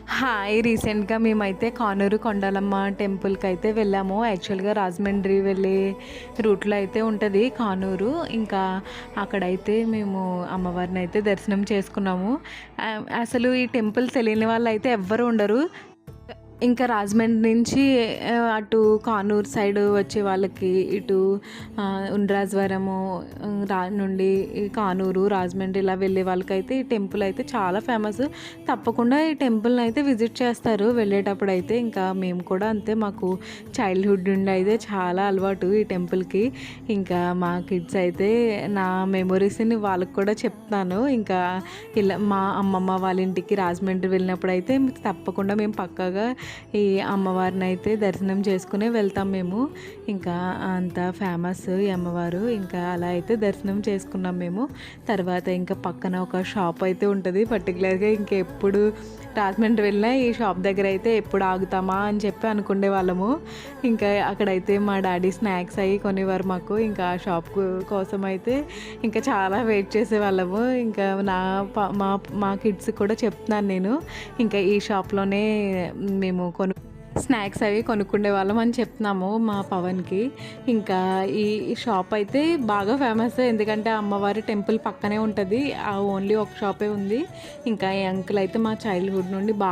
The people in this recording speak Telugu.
హాయ్! రీసెంట్‌గా మేమైతే కానూరు కొండాలమ్మ టెంపుల్‌కైతే వెళ్ళాము. యాక్చువల్‌గా రాజమండ్రి వెళ్ళే రూట్‌లో అయితే ఉంటది కానూరు. ఇంకా అక్కడైతే మేము అమ్మవారినైతే దర్శనం చేసుకున్నాము. అసలు ఈ టెంపుల్ తెలియని వాళ్ళైతే ఎవ్వరు ఉండరు. ఇంకా రాజమండ్రి నుంచి అటు కానూరు సైడ్ వచ్చే వాళ్ళకి ఇటు ఉండ్రాజవరము నుండి ఈ కానూరు, రాజమండ్రి ఇలా వెళ్ళే వాళ్ళకైతే ఈ టెంపుల్ అయితే చాలా ఫేమస్. తప్పకుండా ఈ టెంపుల్‌ని అయితే విజిట్ చేస్తారు వెళ్ళేటప్పుడు అయితే. ఇంకా మేము కూడా అంతే, మాకు చైల్డ్‌హుడ్ నుండి అయితే చాలా అలవాటు ఈ టెంపుల్‌కి. ఇంకా మా కిడ్స్ అయితే నా మెమొరీస్‌ని వాళ్ళకి కూడా చెప్తాను. ఇంకా ఇలా మా అమ్మమ్మ వాళ్ళ ఇంటికి రాజమండ్రి వెళ్ళినప్పుడైతే తప్పకుండా మేము పక్కాగా ఈ అమ్మవారిని అయితే దర్శనం చేసుకునే వెళ్తాం మేము. ఇంకా అంత ఫేమస్ ఈ అమ్మవారు. ఇంకా అలా అయితే దర్శనం చేసుకున్నాం మేము. తర్వాత ఇంకా పక్కన ఒక షాప్ అయితే ఉంటుంది. పర్టికులర్గా ఇంకా ఎప్పుడు రాజమండ్రి వెళ్ళినా ఈ షాప్ దగ్గర అయితే ఎప్పుడు ఆగుతామా అని చెప్పి అనుకునే వాళ్ళము. ఇంకా అక్కడైతే మా డాడీ స్నాక్స్ అవి కొనేవారు మాకు. ఇంకా ఆ షాప్ కోసం అయితే ఇంకా చాలా వెయిట్ చేసేవాళ్ళము. ఇంకా మా మా కిడ్స్ కూడా చెప్తున్నాను నేను, ఇంకా ఈ షాప్లోనే మేము స్నాక్స్ అవి కొనుక్కుండే వాళ్ళం అని చెప్తున్నాము మా పవన్కి. ఇంకా ఈ షాప్ అయితే బాగా ఫేమస్, ఎందుకంటే అమ్మవారి టెంపుల్ పక్కనే ఉంటుంది. ఓన్లీ ఒక షాపే ఉంది. ఇంకా ఈ అంకుల్ అయితే మా చైల్డ్హుడ్ నుండి